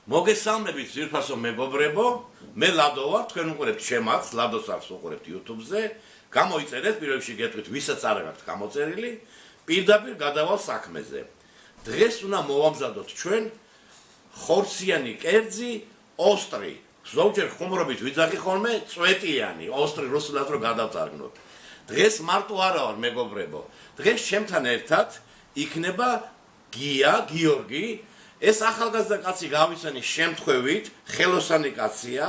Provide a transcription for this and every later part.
მოგესალმებით ძვირფასო მეგობრებო, მე ლადო ვარ, თქვენ უყურებთ ჩემს ლადოს არს უყურებთ YouTube-ზე. გამოიწერეთ პირველ რიგში გეტყვით, ვისაც არ გაქვთ გამოწერილი, პირდაპირ გადავალ საქმეზე. დღეს უნდა მოვამზადოთ ჩვენ ხორციანი კერძი ოსტრი. ზოგჯერ ხუმრობით ვიძახი ხოლმე წვეტიანი, ოსტრი რუსულად რო გადავწარგნოთ. დღეს მარტო არა ვარ მეგობრებო. დღეს ჩემთან ერთად იქნება გიორგი. ეს ახალგაზრდა კაცი გავიცანი შემთხვევით, ხელოსანი კაცია,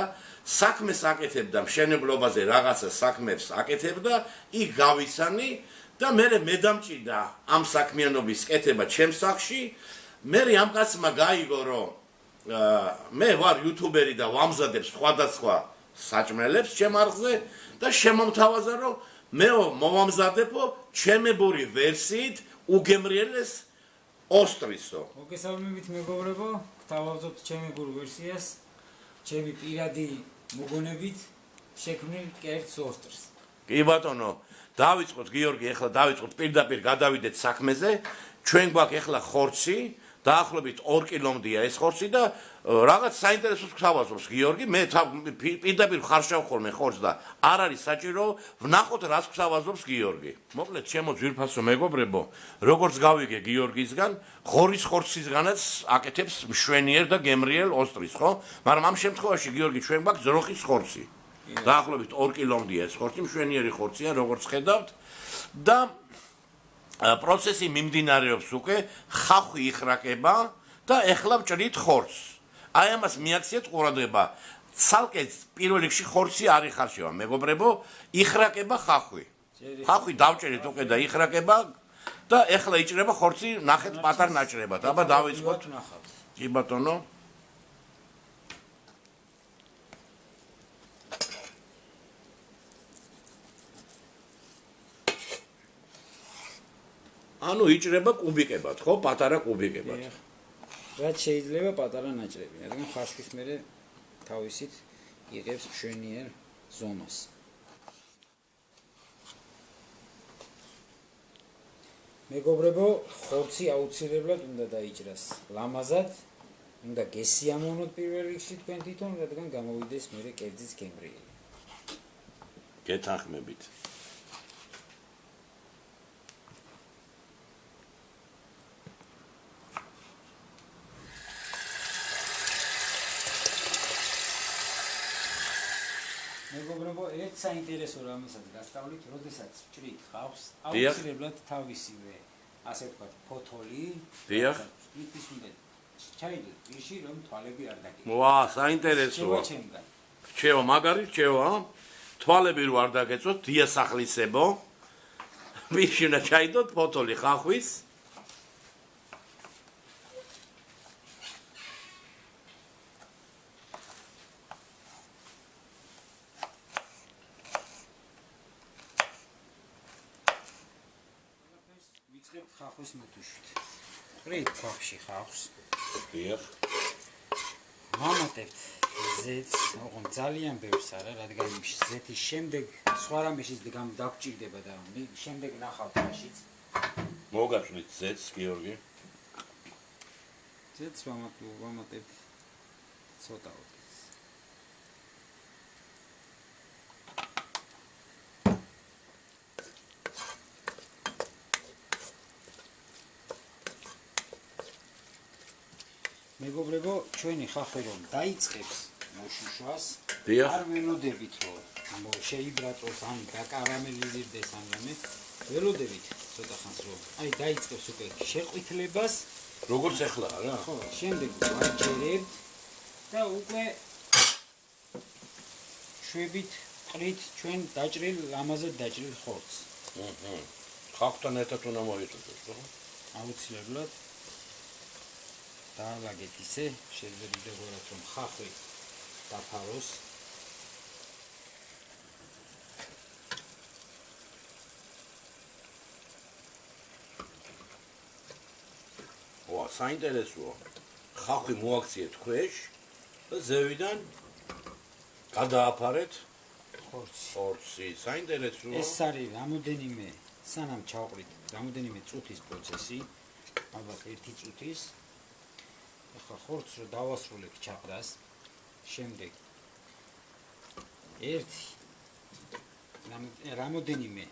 საქმეს აკეთებდა მშენებლობაზე რაღაცა საქმებს აკეთებდა, იქ გავიცანი და მე დამჭირდა ამ საქმიანობის კეთება ჩემს სახლში. მე ამ კაცმა გაიგო, რომ მე ვარ იუთუბერი და ვამზადებ სხვადასხვა საჭმელებს ჩემ არხზე და შემომთავაზა, რომ მე მოვამზადებო ჩემებური ვერსიით უგემრიელეს ოსტრისო. მოგესალმებით მეგობრებო, გთავაზობთ ჩემებურ ვერსიას, ჩემი პირადი მოგონებით შექმნილ კერძ ოსტრს. კი ბატონო, დავიწყოთ გიორგი, ეხლა დავიწყოთ პირდაპირ გადავიდეთ საქმეზე. ჩვენ გვაქვს ეხლა ხორცი, დაახლოებით 2 კილომდია ეს ხორცი და რაღაც საინტერესოს გთავაზობს გიორგი. მე პირდაპირ ხარშავ ხოლმე ხორცს და არ არის საჭირო ვნახოთ რას გთავაზობს გიორგი. მოკლედ ჩემო ძვირფასო მეგობრებო, როგორც გავიგე გიორგისგან, ღორის ხორცისგანაც აკეთებს მშვენიერ და გემრიელ ოსტრის, ხო? მაგრამ ამ შემთხვევაში გიორგი ჩვენ გვაქვს ძროხის ხორცი. დაახლოებით 2 კილომდია ეს ხორცი, მშვენიერი ხორცია, როგორც ხედავთ და პროცესი მიმდინარეობს უკვე, ხახვი იხრაკება და ეხლა ვჭრით ხორცს. აი ამას მიაქციეთ ყურადღება. ცალკე პირველ რიგში ხორცი არ იხარშება, მეგობრებო, იხრაკება ხახვი. ხახვი დავჭერით უკვე და იხრაკება და ეხლა იჭრება ხორცი ნახეთ პატარ ნაჭრებად. აბა დავიწყოთ. კი ბატონო. ანუ იჭრება კუბიკებად, ხო? პატარა კუბიკებად. რაც შეიძლება პატარა ნაჭრები, რადგან ხაშქის მერე თავისით იღებს მშვენიერ ზომას. მეგობრებო, ხორცი აუცილებლად უნდა დაიჭრას ლამაზად, უნდა გესიამოვნოთ პირველ რიგში თქვენ თვითონ, რადგან გამოვიდეს მერე კერძის გემრიელი. გეთანხმებით. მეგობრებო, ერთ საინტერესო რამესაც გასწავლით, როდესაც ვჭრით ხავს, აუცილებლად თავისივე, ასე ვთქვათ, ფოთოლი, ის უნდა ჩაიდოთ პირში, რომ თვალები არ დაგეკიდოს. ვა, საინტერესოა. რჩევა, მაგარი რჩევა. თვალები რო არ დაგეწოთ, დიასახლისებო. პირში უნდა ჩაიდოთ ფოთოლი ხახვის. ხახვის მეთუშვით. ყრით ქვახში ხავს. დიახ. ვამატებთ ზეთს, ოღონდ ძალიან ბევრს არა, რადგან ზეთის შემდეგ სხვა რამეშიც დაგჭირდება და შემდეგ ნახავთ მაშიც. მოგაწვით ზეთს, გიორგი. ზეთს ვამატებთ ცოტაოდ. მეგობრებო, ჩვენი ხახვი რომ დაიწყებს მოშუშვას, არ ველოდებით რომ შეიბრაწოს ან დაკარამელიზდეს ან რამე, ველოდებით ცოტა ხანს რომ აი დაიწყებს უკვე შეყვითლებას, როგორც ახლა რა? ხო, შემდეგ ვაჭერებთ და უკვე შვებით ყრით ჩვენ დაჭრილ ლამაზად დაჭრილ ხორცს. ხახვთან ერთად უნდა მოიწოდოს, ხო? აუცილებლად დაალაგეთ ისე, შეძლებდებით რომ ხახვი დაფაროს. ვა, საინტერესოა. ხახვი მოაქციეთ ქვეშ და ზევიდან გადააფარეთ ხორცი. საინტერესოა. ეს არის რამოდენიმე, სანამ ჩავყრით, რამოდენიმე წუთის პროცესი, ალბათ 1 წუთის. ახლა ხორცს რო დავასრულებ ჩაყრას, შემდეგ რამოდენიმე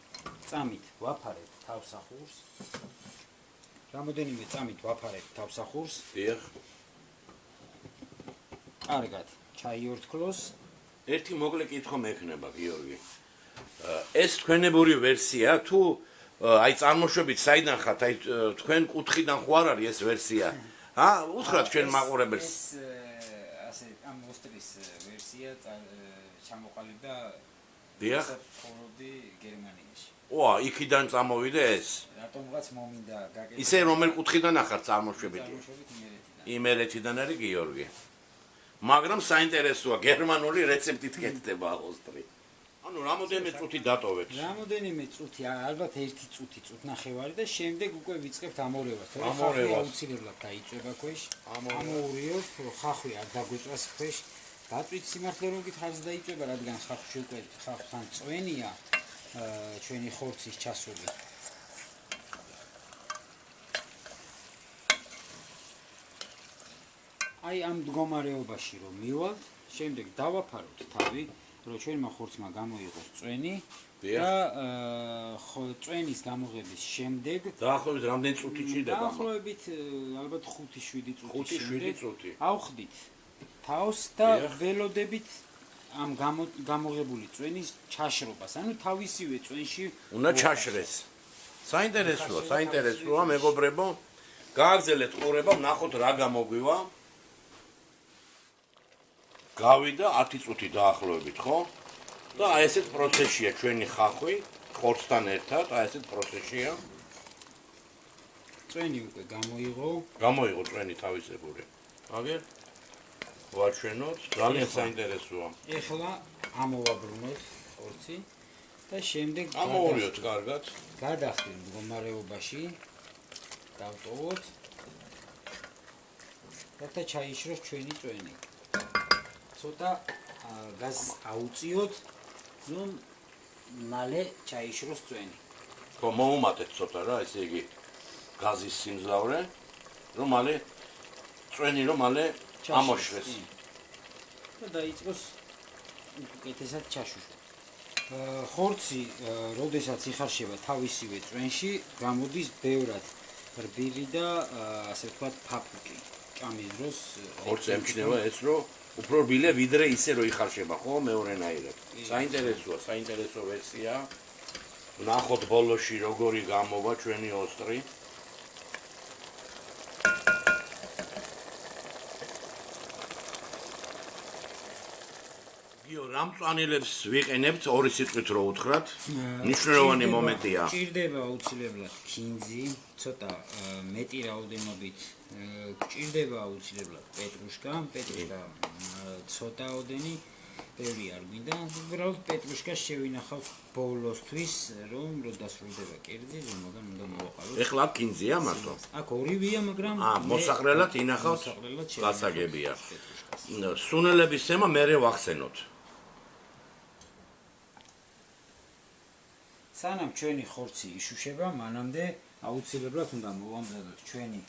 წამით ვაფარებ თავსახურს. დიახ. კარგად, ჩაიორთქლოს. ერთი მოკლე კითხვა მექნება, გიორგი. ეს თქვენებური ვერსია თუ აი წარმოშვებით საიდან ხართ, აი თქვენ კუთხიდან ხო არ არის ეს ვერსია? უთხრათ ჩვენ მაყურებელს. ეს ასე ამ მოსტრის ვერსია ჩამოყალიბდა დიახ. ცხოვრობდი გერმანიაში. იქიდან წამოვიდა ეს? რატომღაც მომინდა გაკეთება. ისე რომელ კუთხიდან ახართ წარმოშვებით? იმერეთიდან. იმერეთიდან არის გიორგი. მაგრამ საინტერესოა, გერმანული რეცეპტით კეთდება ოსტრი. ანუ რამოდენიმე წუთი დატოვეთ. რამოდენიმე წუთი, ალბათ 1 წუთი, წუთნახევარი და შემდეგ უკვე ვიწყებთ ამორევას. ამორევას. აუცილებლად დაიწובה ქვეშ. ამოურიოთ, ხახვი არ დაგვეწვას ქვეშ. დაწვით სიმართლე რომ გითხრათ დაიწובה, რადგან ხახვში უკვე ხახვთან წვენია ჩვენი ხორცის ჩასული. აი ამ მდგომარეობაში რომ მივალთ, შემდეგ დავაფაროთ თავი, რომ ჩვენმა ხორცმა გამოიღოს წვენი და წვენის გამოღების შემდეგ დაახლოებით რამდენი წუთი ჭირდება? დაახლოებით ალბათ 5-7 წუთი. 5-7 წუთი. ავხდით თავს და ველოდებით ამ გამოღებული წვენის ჩაშრობას. ანუ თავისივე წვენში უნდა ჩაშრეს. საინტერესოა, მეგობრებო. გააგზელეთ ყურება, ნახოთ რა გამოგვივა. გავიდა 10 წუთი დაახლოებით, ხო? და აი ესეთ პროცესია ჩვენი ხახვი, ხორცთან ერთად, აი ესეთ პროცესია. წვენი უკვე გამოიღო. გამოიღო წვენი თავისებური. აგერ ვაჩვენოთ, ძალიან საინტერესოა. ეხლა ამოვაბრუნოთ ხორცი და შემდეგ ამოურიოთ კარგად. გადახდით მდგომარეობაში. დავტოვოთ. და ჩაიშროს ჩვენი წვენი. ცოტა გაზს აუწიოთ, რომ მალე ჩაიშროს წვენი. ხო, მოუმატეთ ცოტა რა, ესე იგი გაზის სიმძლავრე, რომ მალე წვენი რომ მალე ამოშრეს. და დაიწყოს უკეთესად ჩაშუშვა. ხორცი, როდესაც იხარშება თავისივე წვენში, გამოდის ბევრად რბილი და ასე ვთქვათ ფაფუკი. ჭამის დროს ხორცი ემჩნევა ეს, რომ უფრო რბილია ვიდრე ისე რომ იხარშება, ხო, მეორენაირად. საინტერესო ვერსია. ნახოთ ბოლოში როგორი გამოვა ჩვენი ოსტრი. რამ წვანილებს ვიყენებთ ორი სიტყვით რო უთხრათ? მნიშვნელოვანი მომენტია. ჭირდება აუცილებლად ქინძი, ცოტა მეტი რაოდენობით. ჭირდება აუცილებლად პეტრუშკა, ცოტა ოდენი, ბევრი არ გვინდა. უბრალოდ პეტრუშკას შევინახავთ ბოლოსთვის, რომ დასრულდება კერძი, ზემოდან უნდა მოვაყაროთ. ეხლა აქ ქინძია მარტო? აქ ორივეა, მაგრამ მოსაყრელად ინახავთ გასაგებია. სუნელების თემა მერე ვახსენოთ. სანამ ჩვენი ხორცი იშუშება, მანამდე აუცილებლად უნდა მოვამზადოთ ჩვენი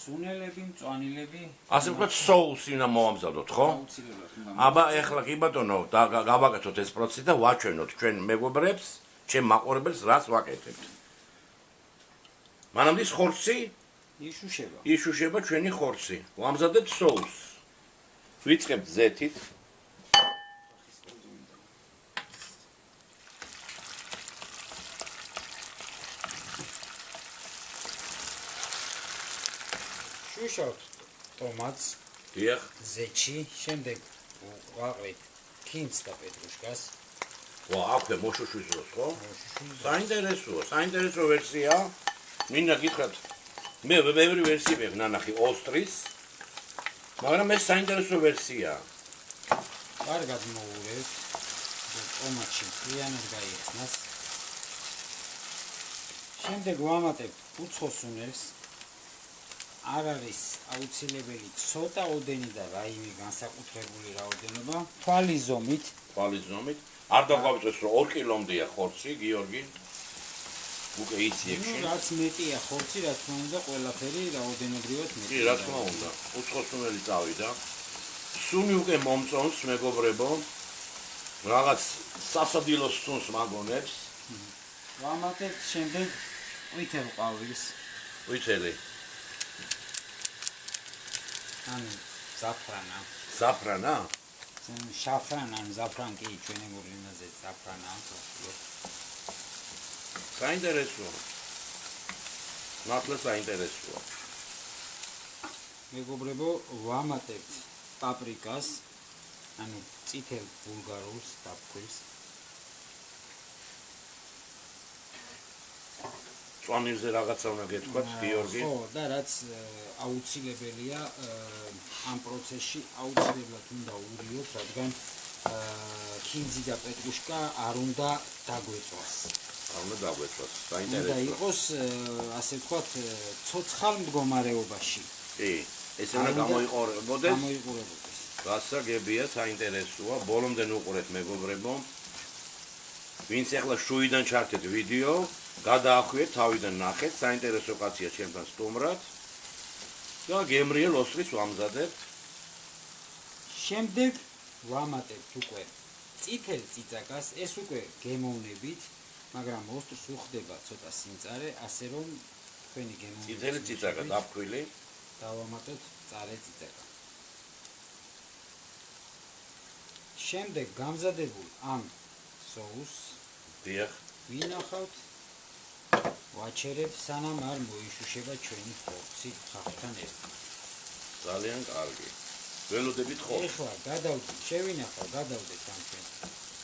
სუნელები, მწვანილები. ასე ვთქვათ, соуსი უნდა მოვამზადოთ, ხო? აუცილებლად უნდა. აბა ეხლა კი ბატონო, გავაკეთოთ ეს პროცესი და ვაჩვენოთ ჩვენ მეგობრებს, ჩემ მაყურებელს რას ვაკეთებთ. მანამდე ხორცი იშუშება ჩვენი ხორცი. ვამზადებთ соуს. ვიწყებთ ზეთით. შუშავთ ტომატს. დიახ. ზეთში, შემდეგ ვაყრით ქინძს და პეტრუშკას. აქვე მოშუშვის დროს, ხო? საინტერესო ვერსია. მინდა გითხრათ, მე ბევრი ვერსია ვეღ ნანახი ოსტრის. მაგრამ ეს საინტერესო ვერსია. კარგად მოურევთ. ტომატში მთლიანად გაიხსნას. შემდეგ ვამატებთ უცხო სუნელს. არ არის აუცილებელი ცოტა ოდენი და რაიმე განსაკუთრებული რაოდენობა. თვალის ზომით. არ დაგვავიწყოს რომ 2 კილომდეა ხორცი, გიორგი. უკვე იცი ეგ შენ. რაც მეტია ხორცი, რა თქმა უნდა, ყველაფერი რაოდენობრივად მეტია. კი, რა თქმა უნდა. უცხოსუნელი წავიდა. სუნი უკვე მომწონს, მეგობრებო. რაღაც სასადილოს სუნს მაგონებს. ვამატებთ შემდეგ ვითელ ყვავილს. ვითელი. ანუ ზაფრანა. ზაფრანა? შაფრანა, ან ზაფრან კი ჩვენებურ ენაზე ზაფრანა. საინტერესოა. მართლა საინტერესოა. მეგობრებო, ვამატებთ პაპრიკას, ანუ წითელ ბულგარულს დაფქვის. წვანილზე რაღაცა უნდა გეთქვათ, გიორგი. ხო, და რაც აუცილებელია ამ პროცესში აუცილებლად უნდა ურიოთ, რადგან ხინძი და პეტრუშკა არ უნდა დაგვეწვას. არ უნდა დაგვეწვას, უნდა საინტერესოა. იყოს, ასე ვთქვათ, ცოცხალ მდგომარეობაში. კი, ეს უნდა გამოიყურებოდეს. გამოიყურებოდეს. გასაგებია, საინტერესოა. ბოლომდე უყურეთ, მეგობრებო. ვინც ახლა შუიდან ჩართეთ ვიდეო, გადაახვიეთ, თავიდან ნახეთ, საინტერესო კაცია ჩემთან სტუმრად. და გემრიელ ოსტრის ვამზადებთ. შემდეგ ვამატებთ უკვე წითელ წიწაკას, ეს უკვე გემოვნებით, მაგრამ ოსტრს უხდება ცოტა სიმწარე, ასე რომ თქვენი გემოვნებით. წითელი წიწაკა დაფქვილი. დავამატოთ მწარე წიწაკა. შემდეგ გამზადებულ ამ соус დიახ. ვინახავთ, ვაჩერებ სანამ არ მოიშუშება ჩვენი ხორცი ხახთან ერთად. ძალიან კარგი. ველოდებით ხო? ეხლა გადავდით, შევინახავ, გადავდეთ ამ ჩვენ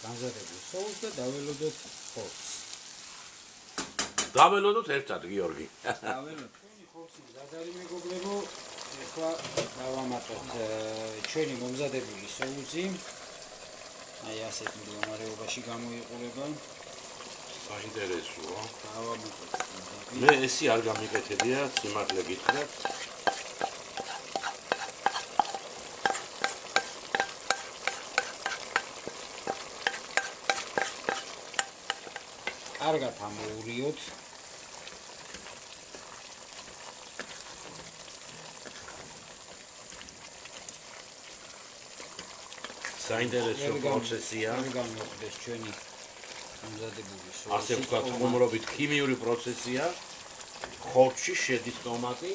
გამზადებულ соусს და დაველოდოთ ხორცს. დაველოდოთ ერთად, გიორგი. დაველოდოთ. ჩვენი ხორცი მზადარი მეგობრებო, ეხლა დავამატოთ ჩვენი მომზადებული соуსი. აი ასეთ მდგომარეობაში გამოიყურება. საინტერესოა. დავამატოთ. მე ესი არ გამიკეთებია, სიმართლე გითხრათ. კარგად ამოურიოთ. საინტერესო პროცესია. გამოხდეს ჩვენი მომზადებული соуსი. ასე ვთქვათ, ხუმრობით ქიმიური პროცესია. ხორცში შედის ტომატი.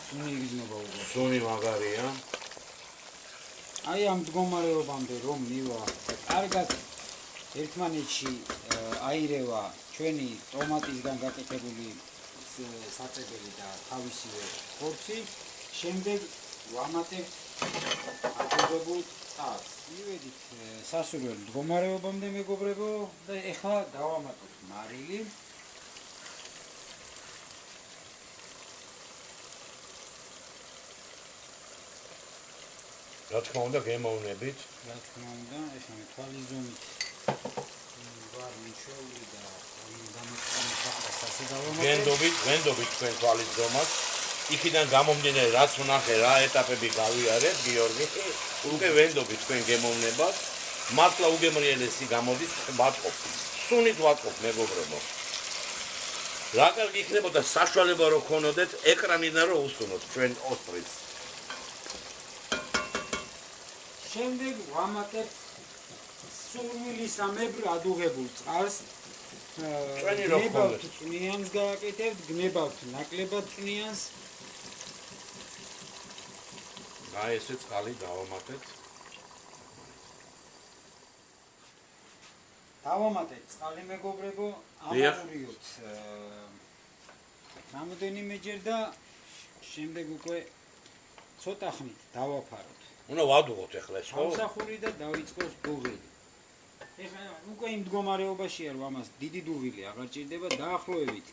სუნი იგრძნობა უკვე. სუნი მაგარია. აი ამ მდგომარეობამდე რომ მივა, კარგად ერთმანეთში აირევა ჩვენი ტომატისგან გაკეთებული საწებელი და თავისივე ხორცი, შემდეგ ვამატებთ აკეთებულ წყალს. მივედით სასურველ მდგომარეობამდე მეგობრებო და ეხლა დავამატოთ მარილი. რა თქმა უნდა, გემოვნებით. რა თქმა უნდა, ეხლა მე თვალის ზომით ვარ მიჩეული და დამოწმების ასე დავამატებ. ვენდობით თქვენ თვალის ზომას. იქიდან გამომდინარე, რაც ვნახე, რა ეტაპები გავიარეთ, გიორგი, უკვე ვენდობით თქვენ გემოვნებას. მართლა უგემრიელესი გამოდის, ვატყობ. სუნით ვატყობ, მეგობრებო. რა კარგი იქნებოდა საშუალება რო ქონოდეთ ეკრანიდან რო უსტუმოთ ჩვენ ოსტრის. შემდეგ ვამატებთ სურვილისამებრ ადუღებულ წყალს. ჩვენი რო გნებავთ წვნიანს გააკეთებთ, გნებავთ ნაკლებად წვნიანს. აი ესე წყალი დავამატეთ. დავამატეთ წყალი მეგობრებო, ამოურიოთ რამოდენიმეჯერ და შემდეგ უკვე ცოტა ხნით დავაფაროთ. უნდა ვადუღოთ ახლა ეს ხო? სამსახური და დაიწყოს დუღილი. ეხლა უკვე იმ მდგომარეობაშია რომ ამას დიდი დუღილი აღარ ჭირდება, დაახლოებით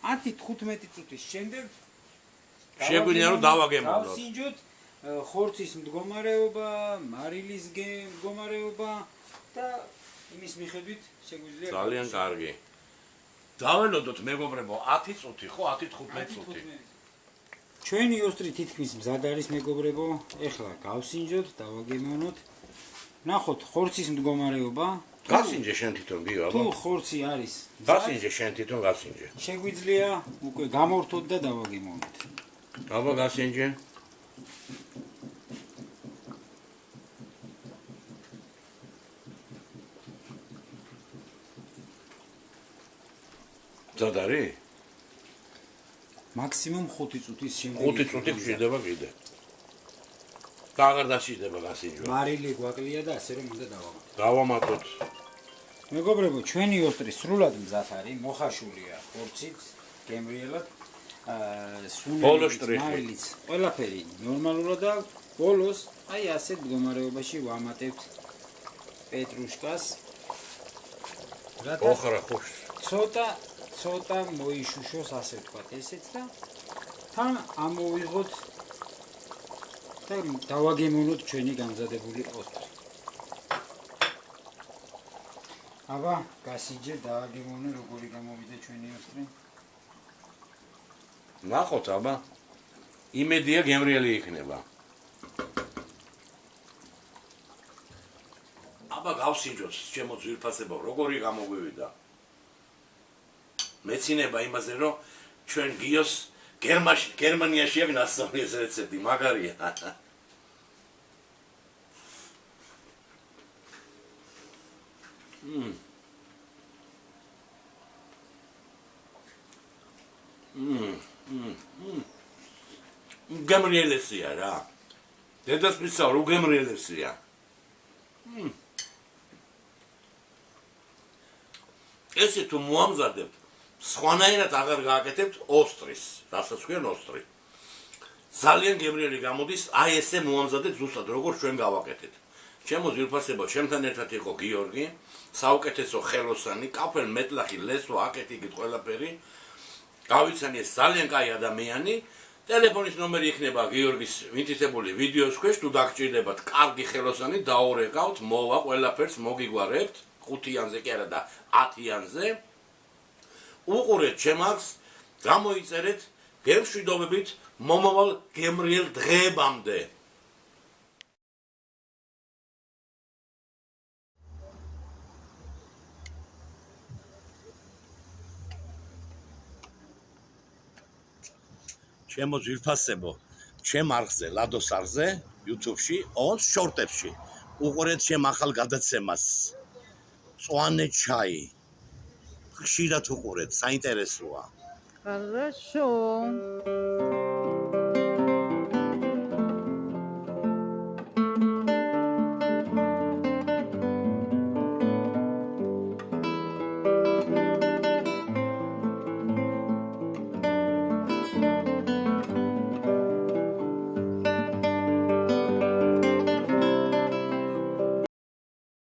10-15 წუთის შემდეგ შეგვიძლია რომ დავაგემოვნოთ. დავსინჯოთ ხორცის მდგომარეობა, მარილის მდგომარეობა და იმის მიხედვით შეგვიძლია ძალიან კარგი. დაველოდოთ მეგობრებო 10 წუთი, ხო 10-15 წუთი. ჩვენი ოსტრი თითქმის მზად არის მეგობრებო. ეხლა გავსინჯოთ, დავაგემოვნოთ ნახოთ ხორცის მდგომარეობა. გასინჯე შენ თვითონ გიო თუ აბა. ხორცი არის გასინჯე შენ თვითონ გასინჯე. შეგვიძლია უკვე გამორთოთ და დავაგემოვნოთ. აბა გასინჯე. ზადარი? მაქსიმუმ 5 წუთის შემდეგ. 5 წუთი გჭირდება კიდე. და აღარ დაშიდება გასინჯვა. მარილი გვაკლია და ასე რომ უნდა დავამატოთ. დავამატოთ. მეგობრებო, ჩვენი ოსტრი სრულად მზად არის, მოხაშულია ხორცით, გემრიელად. ბოლო შტრიხი. მარილიც, ყველაფერი ნორმალურად და ბოლოს აი ასეთ მდგომარეობაში ვამატებთ პეტრუშკას. რათა ოხრა ხუშ. ცოტა მოიშუშოს ასე ვთქვათ ესეც და თან ამოვიღოთ და დავაგემოვნოთ ჩვენი გამზადებული ოსტრი. აბა, გასიჯე დააგემოვნე როგორი გამოვიდა ჩვენი ოსტრი. ნახოთ აბა. იმედია გემრიელი იქნება. აბა გავსინჯოთ ჩემო ძვირფასებო, როგორი გამოგვივიდა. მეცინება იმაზე, რომ ჩვენ გიოს გერმანიაში აქვს ნასწავლი ეს რეცეპტი, მაგარია. გემრიელესია რა. დედას მისცა რო გემრიელესია. ესე თუ მოამზადებთ სხვანაირად აღარ გააკეთებთ ოსტრის, რასაც ქვიან ოსტრი. ძალიან გემრიელი გამოდის, აი ესე მოამზადეთ ზუსტად როგორც ჩვენ გავაკეთეთ. ჩემო ძვირფასებო, ჩემთან ერთად იყო გიორგი, საუკეთესო ხელოსანი, კაფელ მეტლახი, ლესო, აკეთიგით ყველაფერი. გავიცანი ეს ძალიან კაი ადამიანი. ტელეფონის ნომერი იქნება გიორგის მითითებული ვიდეოს ქვეშ, თუ დაგჭირდებათ კარგი ხელოსანი, დაურეკავთ, მოვა ყველაფერს მოგიგვარებთ, 5-იანზე კი არა და 10-იანზე. უყურეთ ჩემს, გამოიწერეთ გემშვიდობებით მომავალ გემრიელ დღეებამდე. ჩემო ძვირფასებო, ჩემ არხზე, ლადოს არხზე, YouTube-ში, ოღონდ შორტებში. უყურეთ ჩემ ახალ გადაცემას. წვანე ჩაი. ხშირად უყურეთ, საინტერესოა. Хорошо.